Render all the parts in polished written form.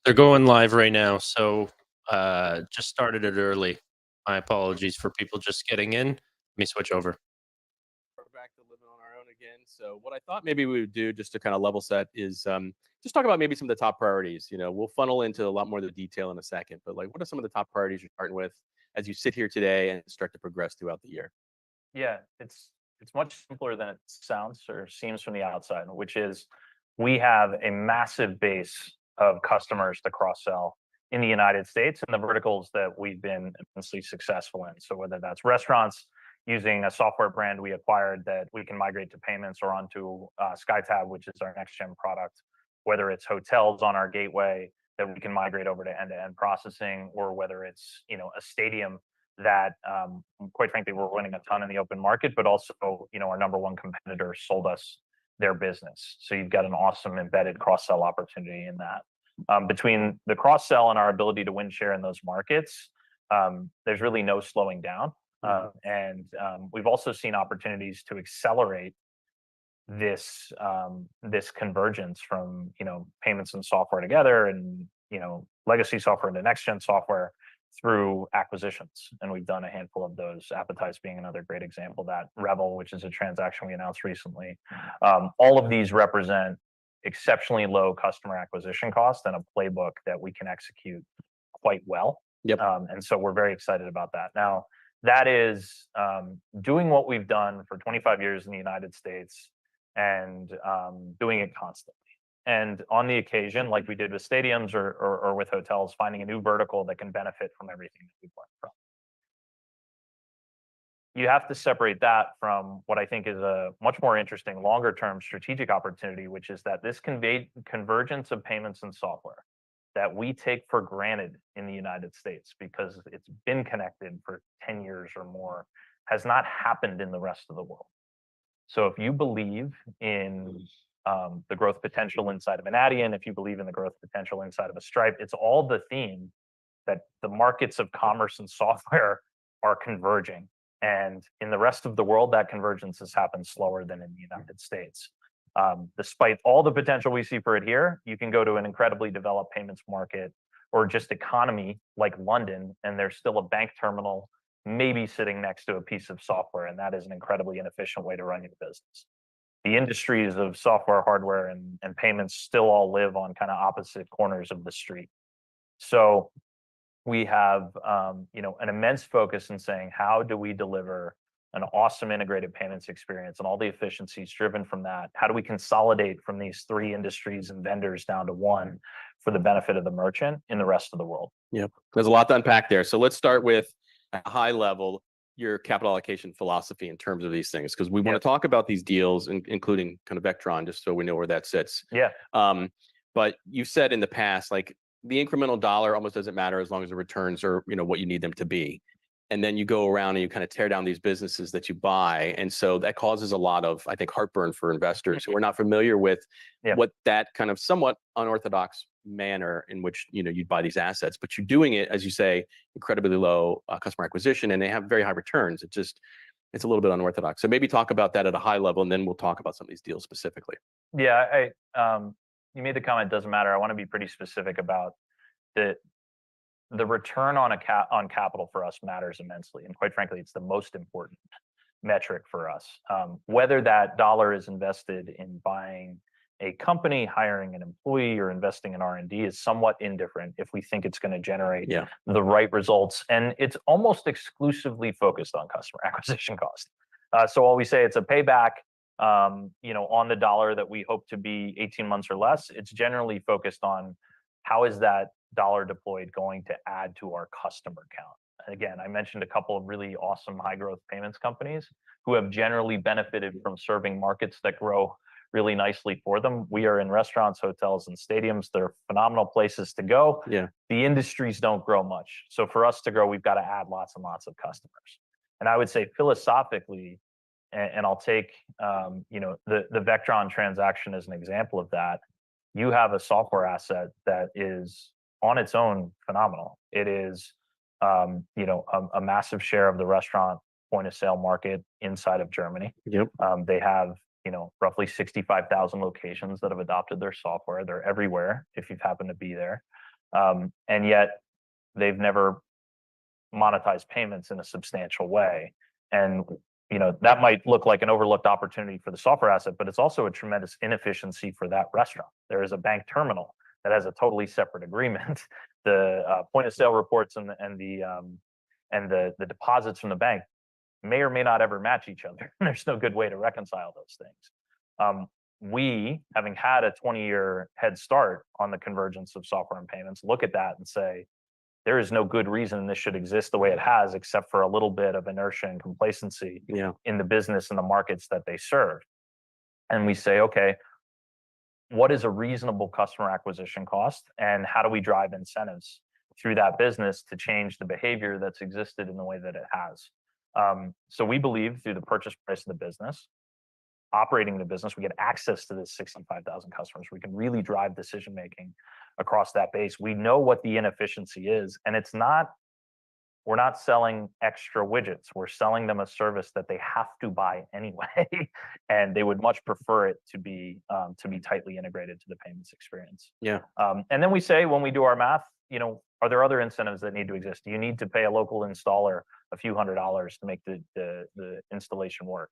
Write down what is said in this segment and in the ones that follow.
They're going live right now, so just started it early. My apologies for people just getting in. Let me switch over. We're back to living on our own again. So what I thought maybe we would do just to kind of level set is just talk about maybe some of the top priorities. We'll funnel into a lot more of the detail in a second, but like what are some of the top priorities you're starting with as you sit here today and start to progress throughout the year? Yeah, it's much simpler than it sounds or seems from the outside, which is we have a massive base of customers to cross-sell in the United States and the verticals that we've been immensely successful in. So whether that's restaurants using a software brand we acquired that we can migrate to payments or onto SkyTab, which is our next gen product, whether it's hotels on our gateway that we can migrate over to end-to-end processing, or whether it's a stadium that quite frankly we're winning a ton in the open market, but also our number one competitor sold us their business. So you've got an awesome embedded cross sell opportunity in that. Between the cross sell and our ability to win share in those markets, there's really no slowing down. And we've also seen opportunities to accelerate this convergence from payments and software together, and legacy software into next gen software through acquisitions, and we've done a handful of those. Appetize being another great example. That Revel, which is a transaction we announced recently. All of these represent exceptionally low customer acquisition cost and a playbook that we can execute quite well. Yep. And so we're very excited about that. Now, that is doing what we've done for 25 years in the United States and doing it constantly. And on the occasion, like we did with stadiums or with hotels, finding a new vertical that can benefit from everything that we've learned from. You have to separate that from what I think is a much more interesting, longer term strategic opportunity, which is that this convergence of payments and software that we take for granted in the United States because it's been connected for 10 years or more has not happened in the rest of the world. So if you believe in the growth potential inside of an Adyen, if you believe in the growth potential inside of a Stripe, it's all the theme that the markets of commerce and software are converging. And in the rest of the world, that convergence has happened slower than in the United States. Despite all the potential we see for it here, you can go to an incredibly developed payments market or just economy like London, and there's still a bank terminal maybe sitting next to a piece of software, and that is an incredibly inefficient way to run your business. The industries of software, hardware, and payments still all live on kind of opposite corners of the street. So we have an immense focus in saying, how do we deliver an awesome integrated payments experience and all the efficiencies driven from that? How do we consolidate from these three industries and vendors down to one for the benefit of the merchant in the rest of the world? Yep. There's a lot to unpack there. So let's start with a high level, your capital allocation philosophy in terms of these things, because we want to talk about these deals, including kind of Vectron, just so we know where that sits. Yeah. But you said in the past, like the incremental dollar almost doesn't matter as long as the returns are, what you need them to be. And then you go around and you kind of tear down these businesses that you buy. And so that causes a lot of, I think, heartburn for investors who are not familiar with what that kind of somewhat unorthodox manner in which you'd buy these assets, but you're doing it, as you say, incredibly low customer acquisition, and they have very high returns. It's a little bit unorthodox. So maybe talk about that at a high level, and then we'll talk about some of these deals specifically. Yeah, you made the comment, doesn't matter. I want to be pretty specific about the return on capital for us matters immensely, and quite frankly, it's the most important metric for us. Whether that dollar is invested in buying a company, hiring an employee, or investing in R&D is somewhat indifferent if we think it's going to generate the right results. And it's almost exclusively focused on customer acquisition cost. So while we say it's a payback, on the dollar that we hope to be 18 months or less, it's generally focused on how is that dollar deployed going to add to our customer count. Again, I mentioned a couple of really awesome high growth payments companies who have generally benefited from serving markets that grow really nicely for them. We are in restaurants, hotels, and stadiums. They're phenomenal places to go. Yeah. The industries don't grow much. So for us to grow, we've got to add lots and lots of customers. And I would say philosophically, and I'll take the Vectron transaction as an example of that. You have a software asset that is on its own phenomenal. It is a massive share of the restaurant point of sale market inside of Germany. Yep. They have roughly 65,000 locations that have adopted their software. They're everywhere if you've happened to be there. And yet they've never monetized payments in a substantial way. And that might look like an overlooked opportunity for the software asset, but it's also a tremendous inefficiency for that restaurant. There is a bank terminal that has a totally separate agreement. The point of sale reports and the deposits from the bank may or may not ever match each other. There's no good way to reconcile those things. We, having had a 20-year head start on the convergence of software and payments, look at that and say, there is no good reason this should exist the way it has, except for a little bit of inertia and complacency in the business and the markets that they serve. And we say, okay, what is a reasonable customer acquisition cost, and how do we drive incentives through that business to change the behavior that's existed in the way that it has? So we believe through the purchase price of the business, operating the business, we get access to this 65,000 customers. We can really drive decision making across that base. We know what the inefficiency is, and we're not selling extra widgets. We're selling them a service that they have to buy anyway, and they would much prefer it to be tightly integrated to the payments experience. And then we say, when we do our math, are there other incentives that need to exist? Do you need to pay a local installer a few $100s to make the installation work?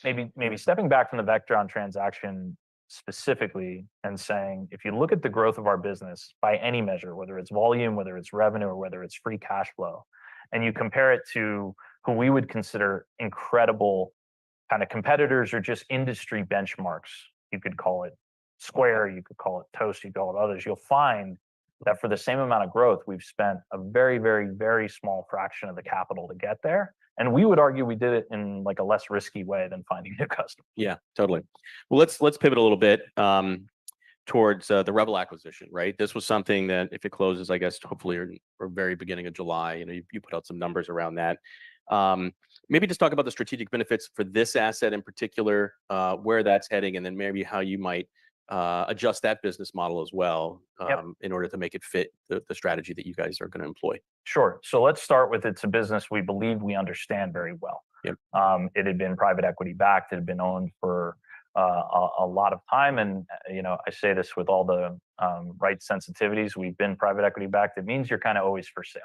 Maybe stepping back from the Vectron transaction specifically and saying, if you look at the growth of our business by any measure, whether it's volume, whether it's revenue, or whether it's free cash flow, and you compare it to who we would consider incredible kind of competitors or just industry benchmarks, you could call it Square, you could call it Toast, you could call it others, you'll find that for the same amount of growth, we've spent a very, very, very small fraction of the capital to get there. And we would argue we did it in like a less risky way than finding new customers. Yeah, totally. Well, let's pivot a little bit towards the Revel acquisition, right? This was something that, if it closes, I guess hopefully or very beginning of July, you put out some numbers around that. Maybe just talk about the strategic benefits for this asset in particular, where that's heading, and then maybe how you might adjust that business model as well in order to make it fit the strategy that you guys are going to employ. Sure. So let's start with, it's a business we believe we understand very well. It had been private equity backed. It had been owned for a lot of time. And, I say this with all the right sensitivities. We've been private equity backed. It means you're kind of always for sale.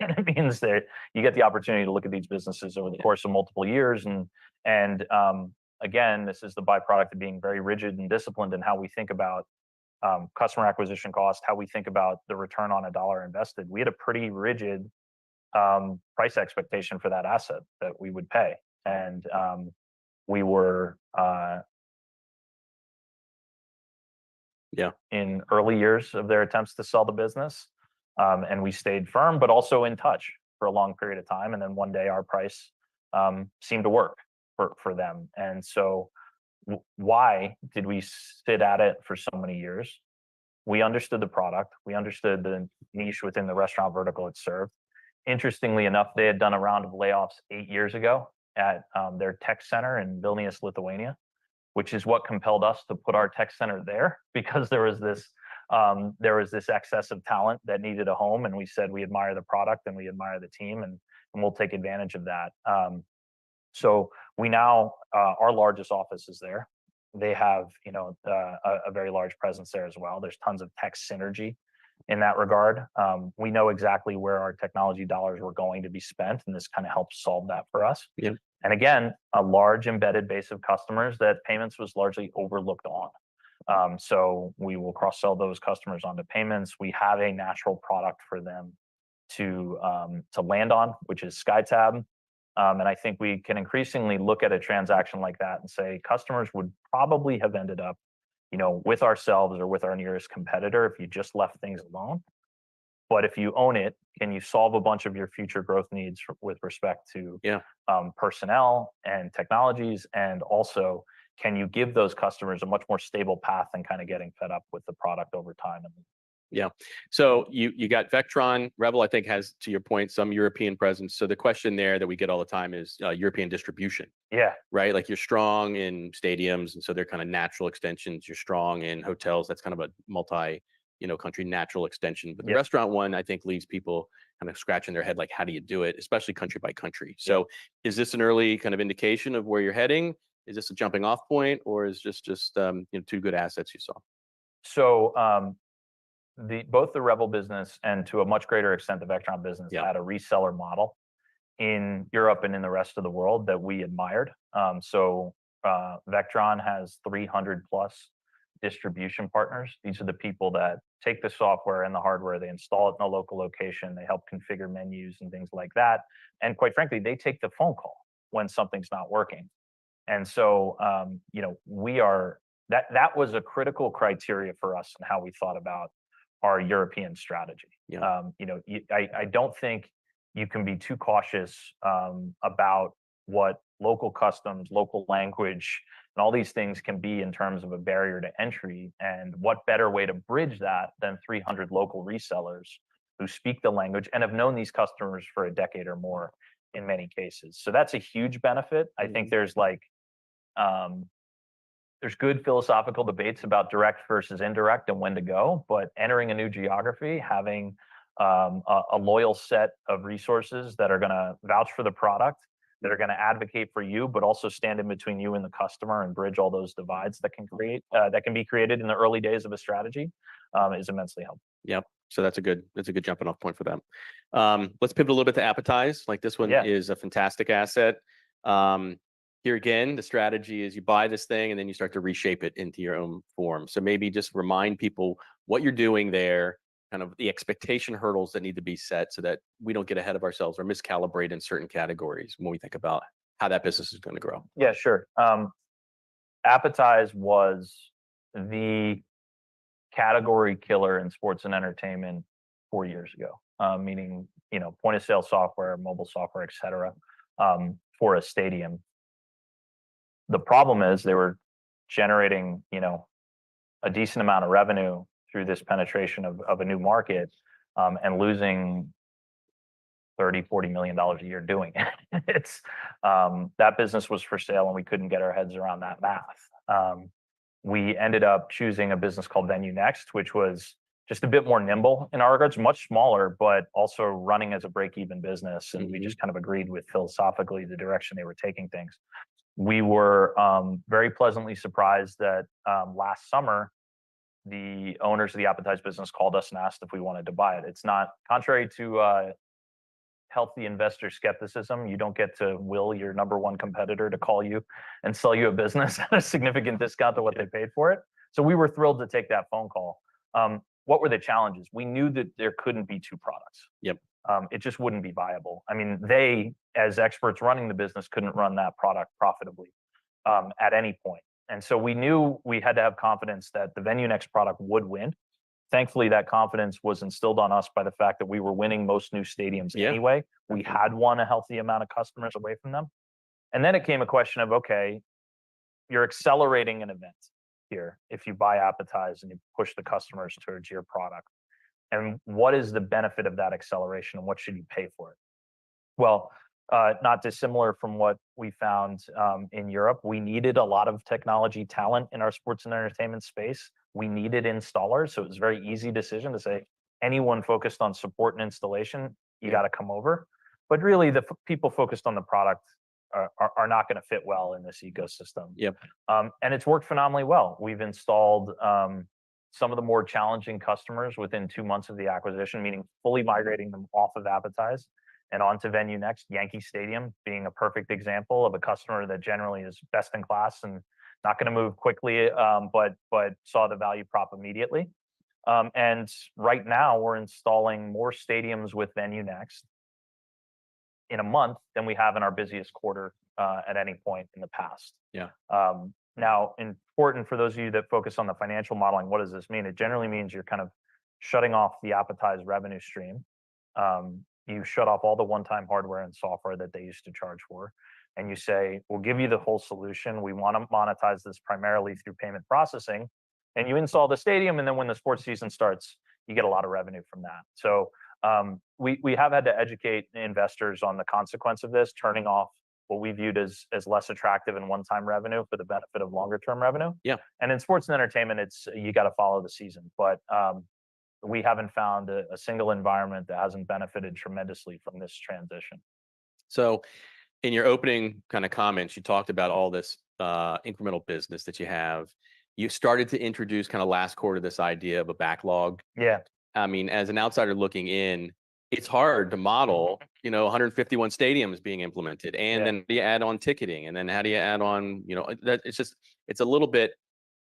And it means that you get the opportunity to look at these businesses over the course of multiple years. And again, this is the byproduct of being very rigid and disciplined in how we think about customer acquisition cost, how we think about the return on a dollar invested. We had a pretty rigid price expectation for that asset that we would pay. And we were in early years of their attempts to sell the business. And we stayed firm, but also in touch for a long period of time. And then one day our price seemed to work for them. And so why did we sit at it for so many years? We understood the product. We understood the niche within the restaurant vertical it served. Interestingly enough, they had done a round of layoffs 8 years ago at their tech center in Vilnius, Lithuania, which is what compelled us to put our tech center there, because there was this excess of talent that needed a home. And we said, we admire the product and we admire the team, and we'll take advantage of that. So we now, our largest office is there. They have, a very large presence there as well. There's tons of tech synergy in that regard. We know exactly where our technology dollars were going to be spent, and this kind of helps solve that for us. And again, a large embedded base of customers that payments was largely overlooked on. So we will cross-sell those customers onto payments. We have a natural product for them to land on, which is SkyTab. And I think we can increasingly look at a transaction like that and say customers would probably have ended up, with ourselves or with our nearest competitor if you just left things alone. But if you own it, can you solve a bunch of your future growth needs with respect to personnel and technologies? And also, can you give those customers a much more stable path than kind of getting fed up with the product over time? Yeah. So you got Vectron. Revel, I think, has, to your point, some European presence. So the question there that we get all the time is European distribution. Right? Like, you're strong in stadiums, and so they're kind of natural extensions. You're strong in hotels. That's kind of a country natural extension. But the restaurant one, I think, leaves people kind of scratching their head, like, how do you do it, especially country by country? So is this an early kind of indication of where you're heading? Is this a jumping off point, or is this just two good assets you saw? So both the Rebel business and to a much greater extent the Vectron business Yeah. had a reseller model in Europe and in the rest of the world that we admired. Vectron has 300 plus distribution partners. These are the people that take the software and the hardware, they install it in a local location, they help configure menus and things like that. And quite frankly, they take the phone call when something's not working. And so, that was a critical criteria for us and how we thought about our European strategy. Yeah. I don't think you can be too cautious about what local customs, local language, and all these things can be in terms of a barrier to entry. And what better way to bridge that than 300 local resellers who speak the language and have known these customers for a decade or more in many cases. So that's a huge benefit. I think there's good philosophical debates about direct versus indirect and when to go, but entering a new geography, having a loyal set of resources that are going to vouch for the product, that are going to advocate for you, but also stand in between you and the customer and bridge all those divides that can be created in the early days of a strategy, is immensely helpful. Yep. So that's a good jumping off point for them. Let's pivot a little bit to Appetize. Like this one is a fantastic asset. Here again, the strategy is you buy this thing and then you start to reshape it into your own form. So maybe just remind people what you're doing there, kind of the expectation hurdles that need to be set so that we don't get ahead of ourselves or miscalibrate in certain categories when we think about how that business is going to grow. Yeah, sure. Appetize was the category killer in sports and entertainment 4 years ago, meaning, point of sale software, mobile software, et cetera, for a stadium. The problem is they were generating, a decent amount of revenue through this penetration of a new market, and losing $30-40 million a year doing it. It's that business was for sale and we couldn't get our heads around that math. We ended up choosing a business called VenueNext, which was just a bit more nimble in our regards, much smaller, but also running as a break-even business. And we just kind of agreed with philosophically the direction they were taking things. We were very pleasantly surprised that last summer, the owners of the Appetize business called us and asked if we wanted to buy it. It's not contrary to healthy investor skepticism. You don't get to will your number one competitor to call you and sell you a business at a significant discount to what they paid for it. So we were thrilled to take that phone call. What were the challenges? We knew that there couldn't be two products. Yep. It just wouldn't be viable. I mean, they, as experts running the business, couldn't run that product profitably at any point. And so we knew we had to have confidence that the VenueNext product would win. Thankfully, that confidence was instilled on us by the fact that we were winning most new stadiums anyway. We had won a healthy amount of customers away from them. And then it came a question of, okay, you're accelerating an event here if you buy Appetize and you push the customers towards your product. And what is the benefit of that acceleration and what should you pay for it? Well, not dissimilar from what we found in Europe, we needed a lot of technology talent in our sports and entertainment space. We needed installers, so it was a very easy decision to say, anyone focused on support and installation, you got to come over. But really, the people focused on the product are not going to fit well in this ecosystem. Yep. And it's worked phenomenally well. We've installed some of the more challenging customers within 2 months of the acquisition, meaning fully migrating them off of Appetize and onto VenueNext. Yankee Stadium being a perfect example of a customer that generally is best in class and not going to move quickly, but saw the value prop immediately. And right now we're installing more stadiums with VenueNext in a month than we have in our busiest quarter at any point in the past. Yeah. Now, important for those of you that focus on the financial modeling, what does this mean? It generally means you're kind of shutting off the Appetize revenue stream. You shut off all the one-time hardware and software that they used to charge for. And you say, we'll give you the whole solution. We want to monetize this primarily through payment processing. And you install the stadium, and then when the sports season starts, you get a lot of revenue from that. So we have had to educate investors on the consequence of this, turning off what we viewed as less attractive and one-time revenue for the benefit of longer-term revenue. Yeah. And in sports and entertainment, it's you got to follow the season. But we haven't found a single environment that hasn't benefited tremendously from this transition. So in your opening kind of comments, you talked about all this incremental business that you have. You started to introduce kind of last quarter this idea of a backlog. Yeah. I mean, as an outsider looking in, it's hard to model, 151 stadiums being implemented, and Yeah. then you add on ticketing, and then how do you add on, that it's a little bit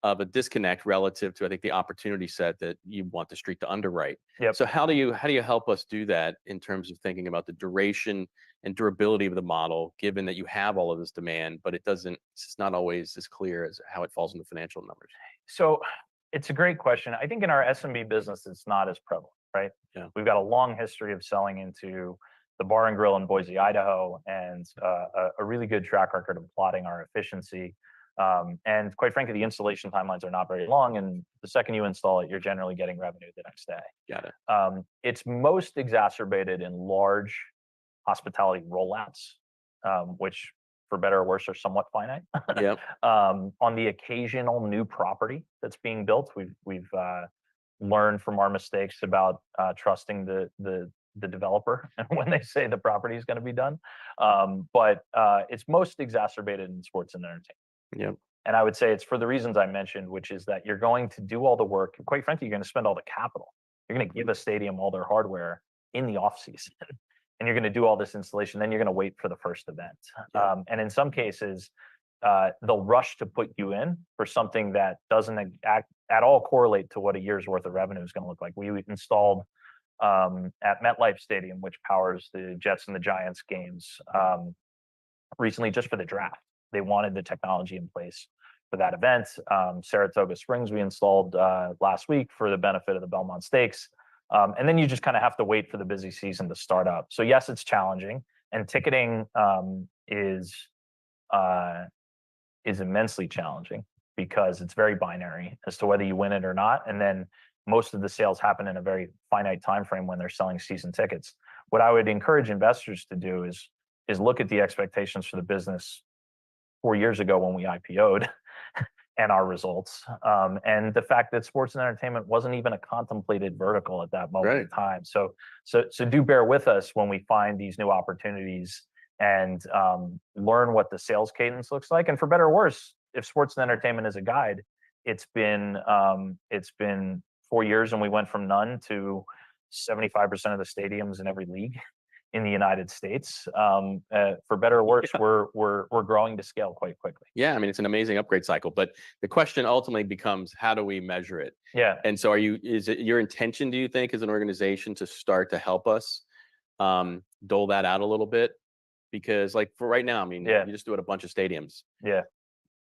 of a disconnect relative to, I think, the opportunity set that you want the street to underwrite. Yep. So how do you help us do that in terms of thinking about the duration and durability of the model, given that you have all of this demand, but it's not always as clear as how it falls in the financial numbers? So it's a great question. I think in our SMB business, it's not as prevalent, right? Yeah. We've got a long history of selling into the bar and grill in Boise, Idaho, and a really good track record of plotting our efficiency. And quite frankly, the installation timelines are not very long. And the second you install it, you're generally getting revenue the next day. Got it. It's most exacerbated in large hospitality rollouts, which, for better or worse, are somewhat finite. Yep. On the occasional new property that's being built, we've learned from our mistakes about trusting the developer when they say the property is going to be done. But it's most exacerbated in sports and entertainment. Yep. And I would say it's for the reasons I mentioned, which is that you're going to do all the work. And quite frankly, you're going to spend all the capital. You're going to give a stadium all their hardware in the off season. And you're going to do all this installation, then you're going to wait for the first event. Yeah. And in some cases, they'll rush to put you in for something that doesn't at all correlate to what a year's worth of revenue is going to look like. We installed at MetLife Stadium, which powers the Jets and the Giants games, recently just for the draft. They wanted the technology in place for that event. Saratoga Springs we installed last week for the benefit of the Belmont Stakes. And then you just kind of have to wait for the busy season to start up. So yes, it's challenging, and ticketing is immensely challenging because it's very binary as to whether you win it or not. And then most of the sales happen in a very finite time frame when they're selling season tickets. What I would encourage investors to do is look at the expectations for the business 4 years ago when we IPO'd and our results, and the fact that sports and entertainment wasn't even a contemplated vertical at that moment in time. So do bear with us when we find these new opportunities and learn what the sales cadence looks like. And for better or worse, if sports and entertainment is a guide, it's been 4 years and we went from none to 75% of the stadiums in every league in the United States. For better or worse, we're growing to scale quite quickly. Yeah, I mean, it's an amazing upgrade cycle, but the question ultimately becomes, how do we measure it? Yeah. And so is it your intention, do you think, as an organization to start to help us dole that out a little bit? Because like for right now, I mean, you just do it a bunch of stadiums. Yeah.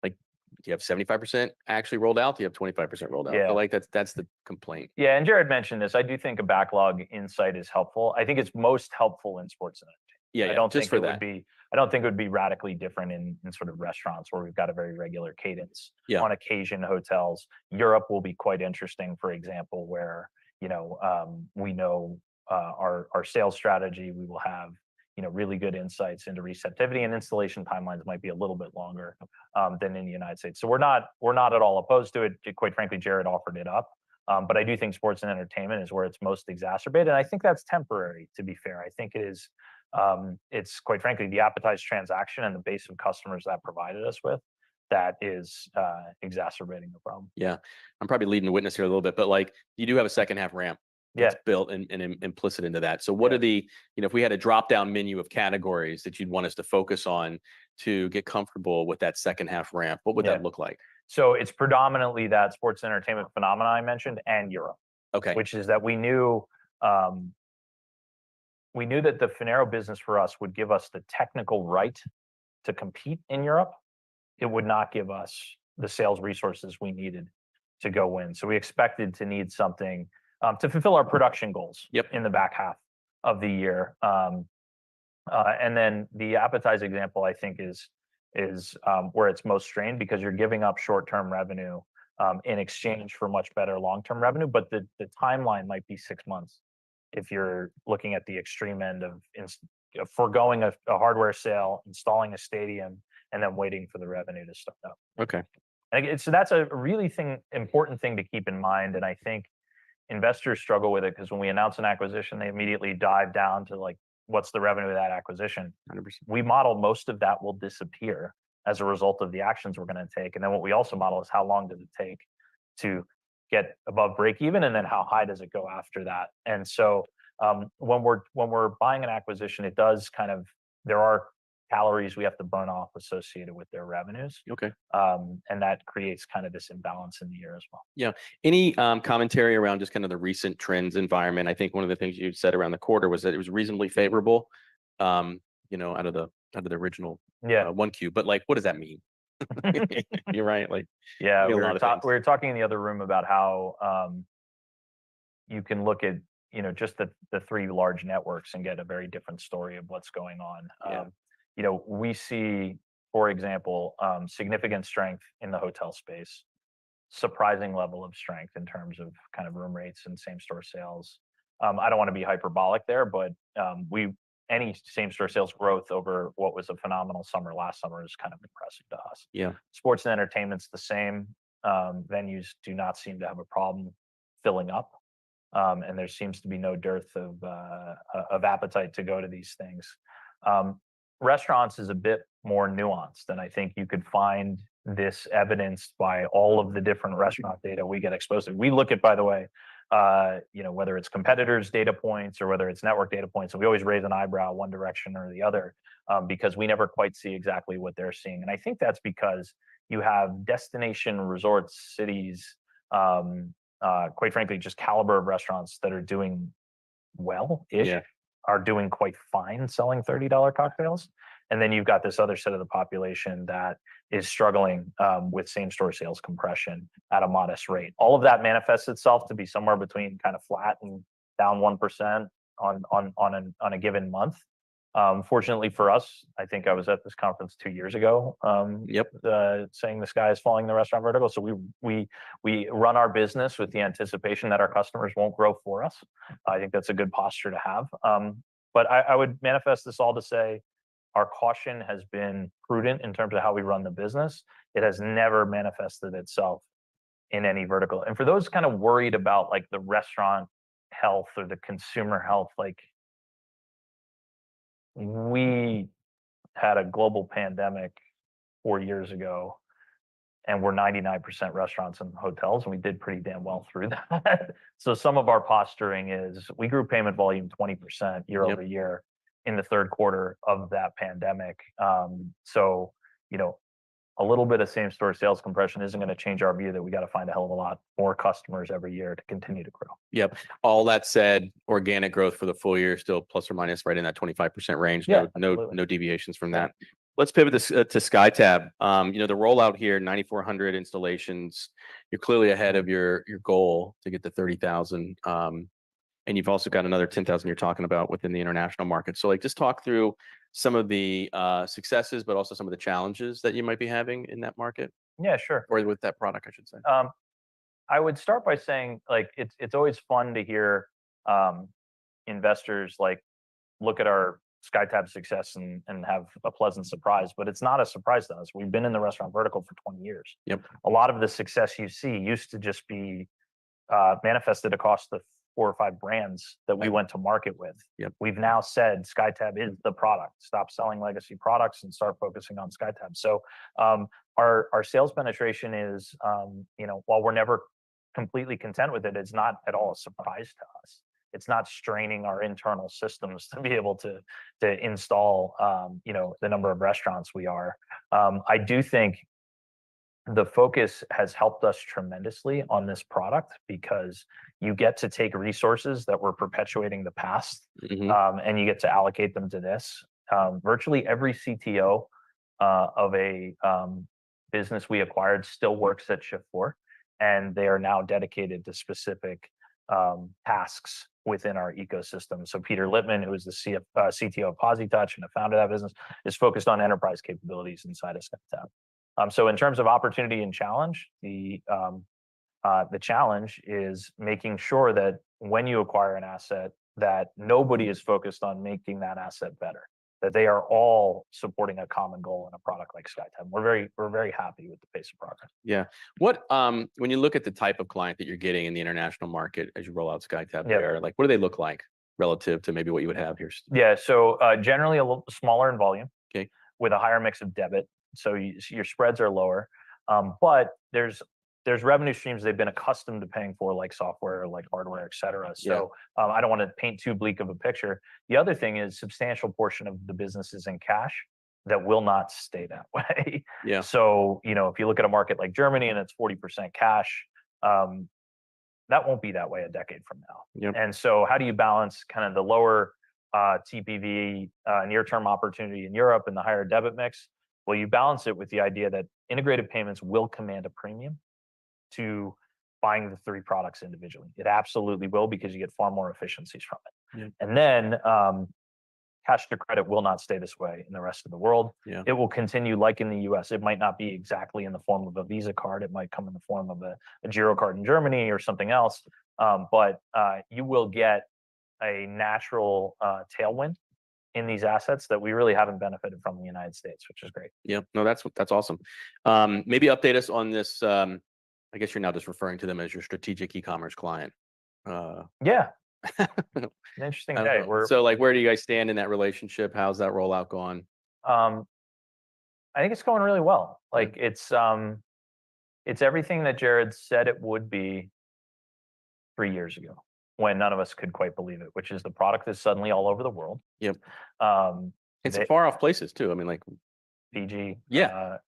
Like, do you have 75% actually rolled out? Do you have 25% rolled out? Yeah. But like that's the complaint. Yeah, and Jared mentioned this. I do think a backlog insight is helpful. I think it's most helpful in sports and entertainment. I don't think it would be radically different in sort of restaurants where we've got a very regular cadence. Yeah. On occasion, hotels. Europe will be quite interesting, for example, where we know our sales strategy. We will have really good insights into receptivity, and installation timelines might be a little bit longer than in the United States. So we're not at all opposed to it. Quite frankly, Jared offered it up. But I do think sports and entertainment is where it's most exacerbated. And I think that's temporary, to be fair. I think it is, it's quite frankly, the appetized transaction and the base of customers that provided us with that is exacerbating the problem. Yeah. I'm probably leading the witness here a little bit, but like you do have a second half ramp. That's built and implicit into that. So what are the, if we had a drop down menu of categories that you'd want us to focus on to get comfortable with that second half ramp, what would that look like? So it's predominantly that sports and entertainment phenomena I mentioned, and Europe. Okay. Which is that we knew that the Finaro business for us would give us the technical right to compete in Europe. It would not give us the sales resources we needed to go win. So we expected to need something to fulfill our production goals in the back half of the year. And then the appetize example, I think, is where it's most strained, because you're giving up short-term revenue in exchange for much better long-term revenue. But the timeline might be 6 months if you're looking at the extreme end of foregoing a hardware sale, installing a stadium, and then waiting for the revenue to start up. Okay. And so that's a really important thing to keep in mind. And I think investors struggle with it because when we announce an acquisition, they immediately dive down to like, what's the revenue of that acquisition? 100%. We model most of that will disappear as a result of the actions we're going to take. And then what we also model is how long does it take to get above break even, and then how high does it go after that. And so when we're buying an acquisition, it does kind of, there are calories we have to burn off associated with their revenues. Okay. And that creates kind of this imbalance in the year as well. Yeah. Any commentary around just kind of the recent trends environment? I think one of the things you said around the quarter was that it was reasonably favorable, out of the original 1Q. But like, what does that mean? You're right. Like, yeah, we we were talking in the other room about how you can look at just the three large networks and get a very different story of what's going on. We see, for example, significant strength in the hotel space, surprising level of strength in terms of kind of room rates and same store sales. I don't want to be hyperbolic there, but any same store sales growth over what was a phenomenal summer last summer is kind of impressive to us. Yeah. Sports and entertainment's the same. Venues do not seem to have a problem filling up. And there seems to be no dearth of appetite to go to these things. Restaurants is a bit more nuanced, and I think you could find this evidenced by all of the different restaurant data we get exposed to. We look at, by the way, whether it's competitors' data points or whether it's network data points, and we always raise an eyebrow one direction or the other because we never quite see exactly what they're seeing. And I think that's because you have destination resorts, cities, quite frankly, just caliber of restaurants that are doing well-ish, are doing quite fine selling $30 cocktails. And then you've got this other set of the population that is struggling with same-store sales compression at a modest rate. All of that manifests itself to be somewhere between kind of flat and down 1% on a given month. Fortunately for us, I think I was at this conference 2 years ago, saying the sky is falling in the restaurant vertical. So we run our business with the anticipation that our customers won't grow for us. I think that's a good posture to have. But I would manifest this all to say our caution has been prudent in terms of how we run the business. It has never manifested itself in any vertical. And for those kind of worried about like the restaurant health or the consumer health, like, we had a global pandemic 4 years ago, and we're 99% restaurants and hotels, and we did pretty damn well through that. So some of our posturing is we grew payment volume 20% year over year in the third quarter of that pandemic. So, a little bit of same-store sales compression isn't going to change our view that we got to find a hell of a lot more customers every year to continue to grow. Yep. All that said, organic growth for the full year still plus or minus right in that 25% range. No deviations from that. Let's pivot to SkyTab. The rollout here, 9,400 installations. You're clearly ahead of your goal to get to 30,000. And you've also got another 10,000 you're talking about within the international market. So just talk through some of the successes, but also some of the challenges that you might be having in that market. Yeah, sure. Or with that product, I should say. I would start by saying, like, it's always fun to hear investors look at our SkyTab success and have a pleasant surprise, but it's not a surprise to us. We've been in the restaurant vertical for 20 years. Yep. A lot of the success you see used to just be manifested across the 4 or 5 brands that we went to market with. Yep. We've now said SkyTab is the product. Stop selling legacy products and start focusing on SkyTab. So our sales penetration is, while we're never completely content with it, it's not at all a surprise to us. It's not straining our internal systems to be able to install, the number of restaurants we are. I do think the focus has helped us tremendously on this product because you get to take resources that were perpetuating the past, and you get to allocate them to this. Virtually every CTO of a business we acquired still works at Shift4, and they are now dedicated to specific tasks within our ecosystem. So Peter Littman, who is the CTO of PosiTouch and the founder of that business, is focused on enterprise capabilities inside of SkyTab. So in terms of opportunity and challenge, the challenge is making sure that when you acquire an asset, that nobody is focused on making that asset better, that they are all supporting a common goal in a product like SkyTab. We're very happy with the pace of progress. Yeah. What when you look at the type of client that you're getting in the international market as you roll out SkyTab there, like what do they look like relative to maybe what you would have here? Yeah. So generally a little smaller in volume. Okay. With a higher mix of debit. So your spreads are lower, but there's revenue streams they've been accustomed to paying for, like software, like hardware, et cetera. So I don't want to paint too bleak of a picture. The other thing is substantial portion of the business is in cash that will not stay that way. Yeah. So, if you look at a market like Germany and it's 40% cash, that won't be that way a decade from now. Yep. And so how do you balance kind of the lower TPV near-term opportunity in Europe and the higher debit mix? Well, you balance it with the idea that integrated payments will command a premium to buying the three products individually. It absolutely will, because you get far more efficiencies from it. Yeah. And then cash to credit will not stay this way in the rest of the world. Yeah. It will continue like in the US. It might not be exactly in the form of a Visa card. It might come in the form of a Giro card in Germany or something else. But you will get a natural tailwind in these assets that we really haven't benefited from in the United States, which is great. Yeah, no, that's awesome. Maybe update us on this. I guess you're now just referring to them as your strategic e-commerce client. Yeah, an interesting day. So, like, where do you guys stand in that relationship? How's that rollout going? I think it's going really well. Like it's everything that Jared said it would be 3 years ago, when none of us could quite believe it, which is the product is suddenly all over the world. Yep. It's far off places too. I mean, like Fiji.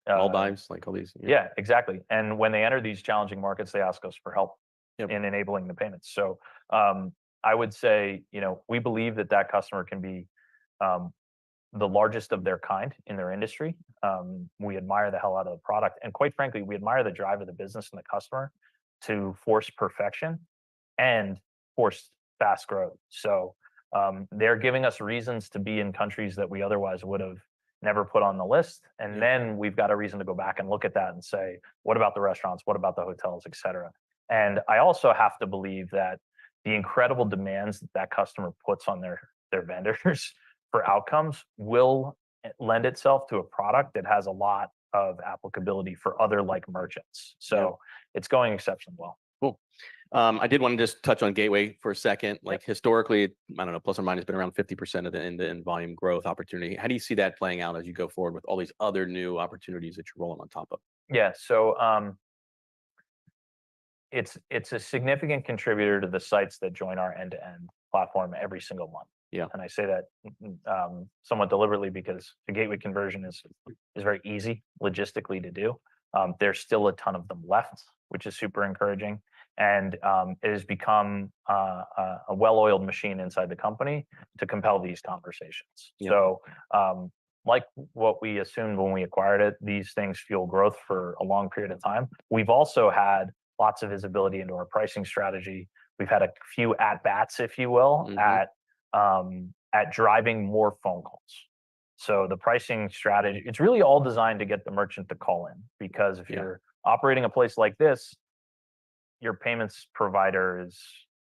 Maldives, like all these. Yeah, exactly. And when they enter these challenging markets, they ask us for help in enabling the payments. So I would say, we believe that customer can be the largest of their kind in their industry. We admire the hell out of the product. And quite frankly, we admire the drive of the business and the customer to force perfection and force fast growth. So they're giving us reasons to be in countries that we otherwise would have never put on the list. And then we've got a reason to go back and look at that and say, what about the restaurants? What about the hotels, et cetera? And I also have to believe that the incredible demands that customer puts on their vendors for outcomes will lend itself to a product that has a lot of applicability for other like merchants. So it's going exceptionally well. Cool. I did want to just touch on Gateway for a second. Like historically, I don't know, plus or minus been around 50% of the end-to-end volume growth opportunity. How do you see that playing out as you go forward with all these other new opportunities that you're rolling on top of? Yeah. So it's a significant contributor to the sites that join our end-to-end platform every single month. Yeah. And I say that somewhat deliberately because the Gateway conversion is very easy logistically to do. There's still a ton of them left, which is super encouraging. And it has become a well-oiled machine inside the company to compel these conversations. Yeah. So like what we assumed when we acquired it, these things fuel growth for a long period of time. We've also had lots of visibility into our pricing strategy. We've had a few at-bats, if you will, at driving more phone calls. So the pricing strategy, it's really all designed to get the merchant to call in, because if you're operating a place like this, your payments provider is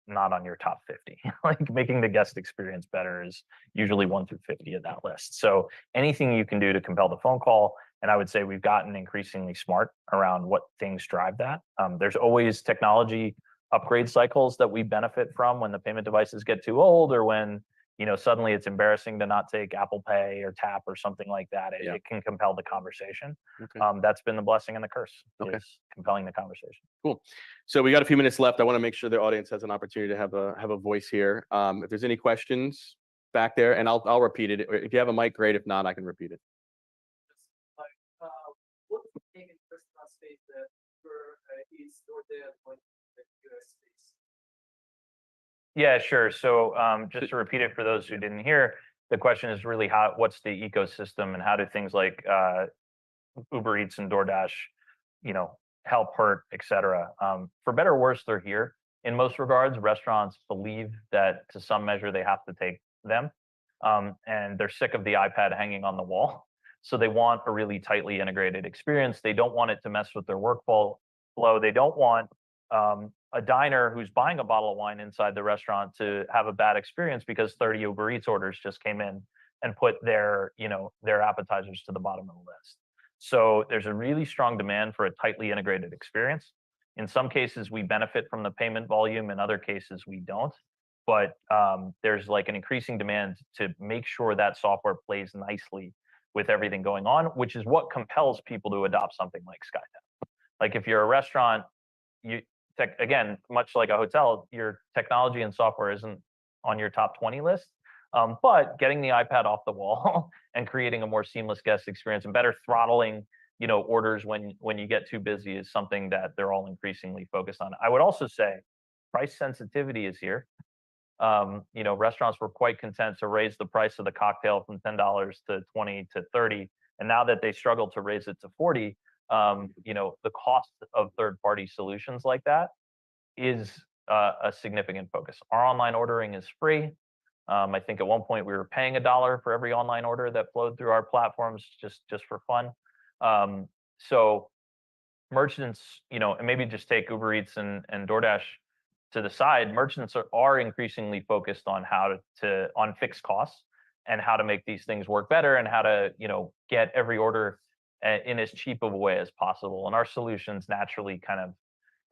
not on your top 50. Like making the guest experience better is usually 1 through 50 of that list. So anything you can do to compel the phone call, and I would say we've gotten increasingly smart around what things drive that. There's always technology upgrade cycles that we benefit from when the payment devices get too old, or when suddenly it's embarrassing to not take Apple Pay or Tap or something like that. It can compel the conversation. Okay. That's been the blessing and the curse. Okay. Is compelling the conversation. Cool. So we got a few minutes left. I want to make sure the audience has an opportunity to have a voice here. If there's any questions back there, and I'll repeat it. If you have a mic, great. If not, I can repeat it. What's the payment restaurant space that is or there when the US space? Yeah, sure. So just to repeat it for those who didn't hear, the question is really what's the ecosystem and how do things like Uber Eats and DoorDash, help, hurt, et cetera. For better or worse, they're here. In most regards, restaurants believe that to some measure they have to take them, and they're sick of the iPad hanging on the wall. So they want a really tightly integrated experience. They don't want it to mess with their workflow. They don't want a diner who's buying a bottle of wine inside the restaurant to have a bad experience because 30 Uber Eats orders just came in and put their appetizers to the bottom of the list. So there's a really strong demand for a tightly integrated experience. In some cases, we benefit from the payment volume. In other cases, we don't. But there's like an increasing demand to make sure that software plays nicely with everything going on, which is what compels people to adopt something like SkyTab. Like if you're a restaurant, again, much like a hotel, your technology and software isn't on your top 20 list. But getting the iPad off the wall and creating a more seamless guest experience and better throttling, orders when you get too busy is something that they're all increasingly focused on. I would also say price sensitivity is here. Restaurants were quite content to raise the price of the cocktail from $10 to 20 to 30, and now that they struggle to raise it to 40, the cost of third-party solutions like that is a significant focus. Our online ordering is free. I think at one point we were paying $1 for every online order that flowed through our platforms just for fun. So merchants, and maybe just take Uber Eats and DoorDash to the side. Merchants are increasingly focused on on fixed costs and how to make these things work better and how to get every order in as cheap of a way as possible. And our solutions naturally kind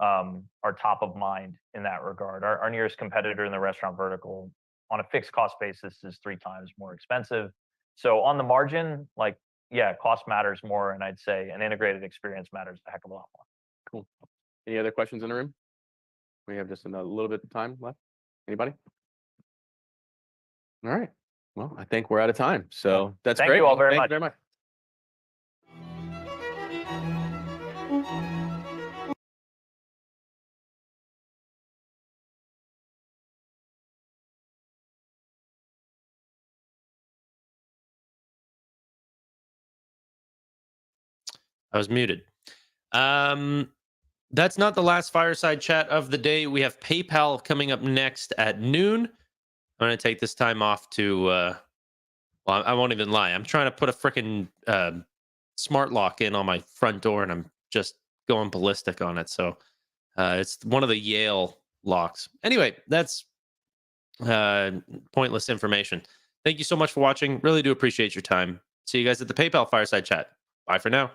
of are top of mind in that regard. Our nearest competitor in the restaurant vertical on a fixed cost basis is 3 times more expensive. So on the margin, cost matters more, and I'd say an integrated experience matters a heck of a lot more. Cool. Any other questions in the room? We have just a little bit of time left. Anybody? All right. Well, I think we're out of time. So that's Thank great. you all very Thank much. you very much. I was muted. That's not the last Fireside Chat of the day. We have PayPal coming up next at noon. I'm going to take this time off to, well, I won't even lie. I'm trying to put a freaking smart lock in on my front door, and I'm just going ballistic on it. So it's one of the Yale locks. Anyway, that's pointless information. Thank you so much for watching. Really do appreciate your time. See you guys at the PayPal Fireside Chat. Bye for now.